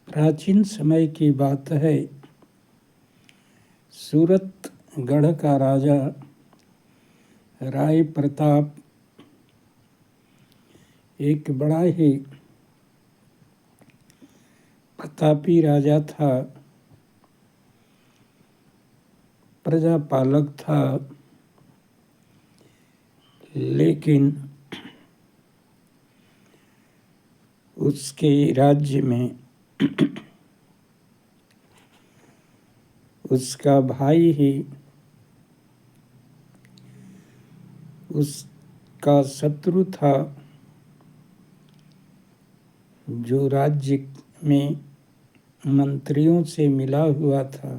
प्राचीन समय की बात है। सूरतगढ़ का राजा राय प्रताप एक बड़ा ही प्रतापी राजा था, प्रजापालक था। लेकिन उसके राज्य में उसका भाई ही उसका शत्रु था, जो राज्य में मंत्रियों से मिला हुआ था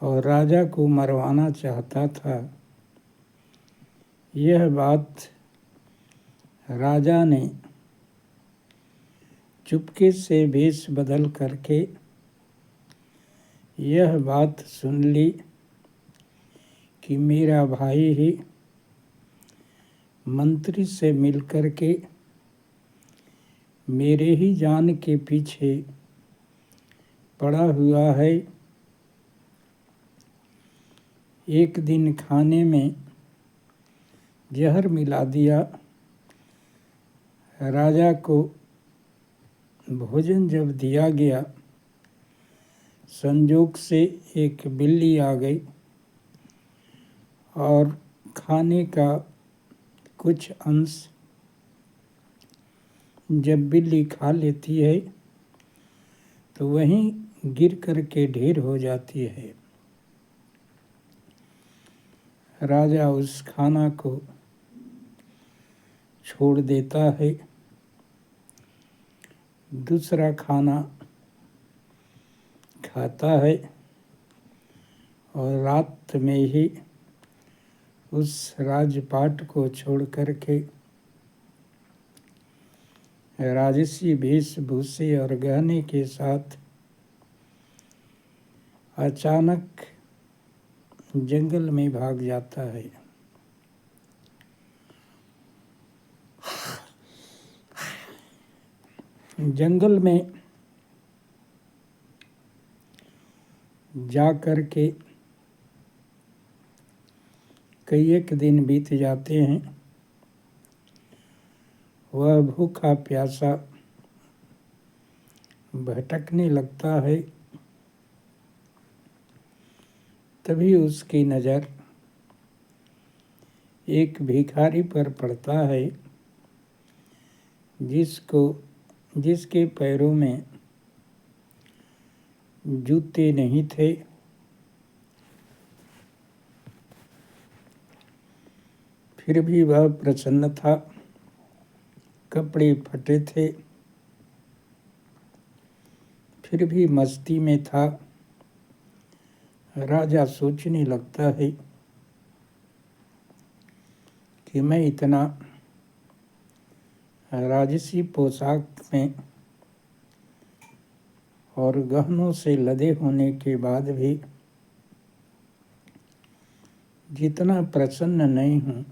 और राजा को मरवाना चाहता था। यह बात राजा ने चुपके से वेश बदल करके यह बात सुन ली कि मेरा भाई ही मंत्री से मिलकर के मेरे ही जान के पीछे पड़ा हुआ है। एक दिन खाने में जहर मिला दिया। राजा को भोजन जब दिया गया, संजोग से एक बिल्ली आ गई और खाने का कुछ अंश जब बिल्ली खा लेती है तो वहीं गिर करके ढेर हो जाती है। राजा उस खाना को छोड़ देता है, दूसरा खाना खाता है और रात में ही उस राजपाट को छोड़ करके राजसी वेशभूषे और गहने के साथ अचानक जंगल में भाग जाता है। जंगल में जा कर के कई एक दिन बीत जाते हैं। वह भूखा प्यासा भटकने लगता है। तभी उसकी नज़र एक भिखारी पर पड़ता है, जिसके पैरों में जूते नहीं थे। फिर भी वह प्रसन्न था, कपड़े फटे थे, फिर भी मस्ती में था। राजा सोचने लगता है कि मैं इतना राजसी पोशाक में और गहनों से लदे होने के बाद भी जितना प्रसन्न नहीं हूँ,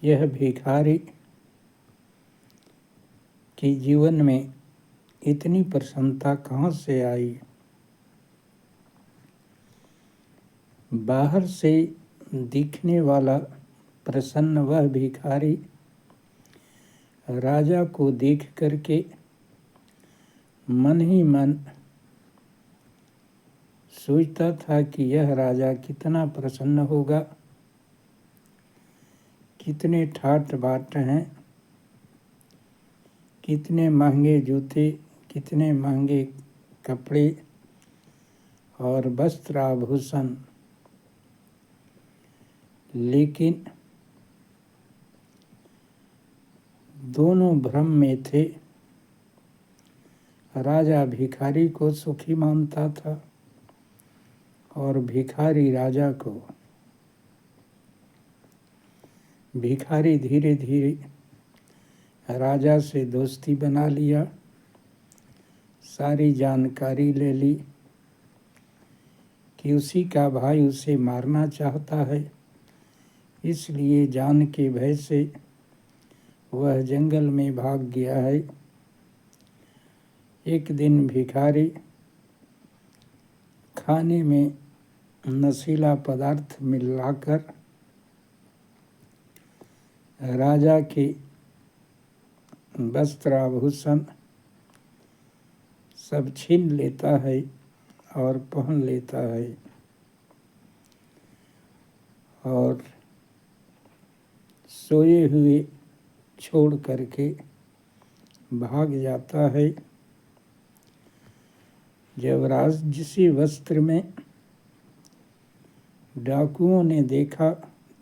यह भिखारी के जीवन में इतनी प्रसन्नता कहाँ से आई। बाहर से दिखने वाला प्रसन्न वह भिखारी राजा को देख करके मन ही मन सोचता था कि यह राजा कितना प्रसन्न होगा, कितने ठाट बाट हैं, कितने महंगे जूते, कितने महंगे कपड़े और वस्त्र आभूषण। लेकिन दोनों भ्रम में थे। राजा भिखारी को सुखी मानता था और भिखारी राजा को। भिखारी धीरे धीरे राजा से दोस्ती बना लिया, सारी जानकारी ले ली कि उसी का भाई उसे मारना चाहता है। इसलिए जान के भय से वह जंगल में भाग गया है। एक दिन भिखारी खाने में नशीला पदार्थ मिलाकर राजा के वस्त्र आभूषण सब छीन लेता है और पहन लेता है और सोए हुए छोड़ करके भाग जाता है। जब राजसी वस्त्र में डाकुओं ने देखा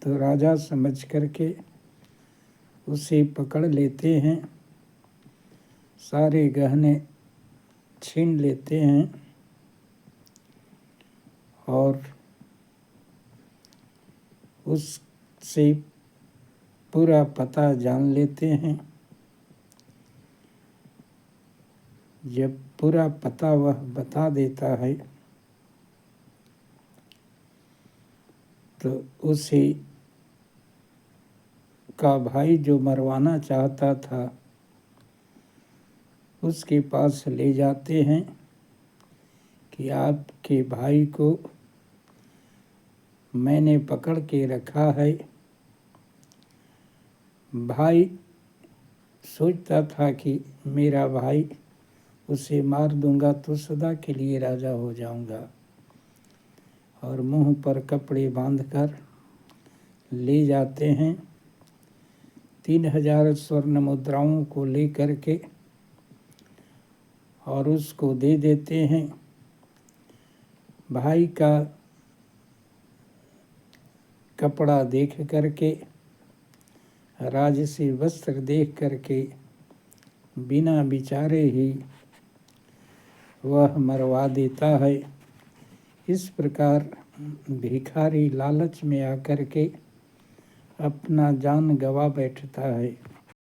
तो राजा समझ करके उसे पकड़ लेते हैं, सारे गहने छीन लेते हैं और उससे पूरा पता जान लेते हैं। जब पूरा पता वह बता देता है तो उसे का भाई जो मरवाना चाहता था उसके पास ले जाते हैं कि आपके भाई को मैंने पकड़ के रखा है। भाई सोचता था कि मेरा भाई, उसे मार दूंगा तो सदा के लिए राजा हो जाऊंगा, और मुंह पर कपड़े बांधकर ले जाते हैं। 3000 स्वर्ण मुद्राओं को लेकर के और उसको दे देते हैं। भाई का कपड़ा देख करके, राजसी वस्त्र देख करके बिना विचारे ही वह मरवा देता है। इस प्रकार भिखारी लालच में आकर के अपना जान गंवा बैठता है।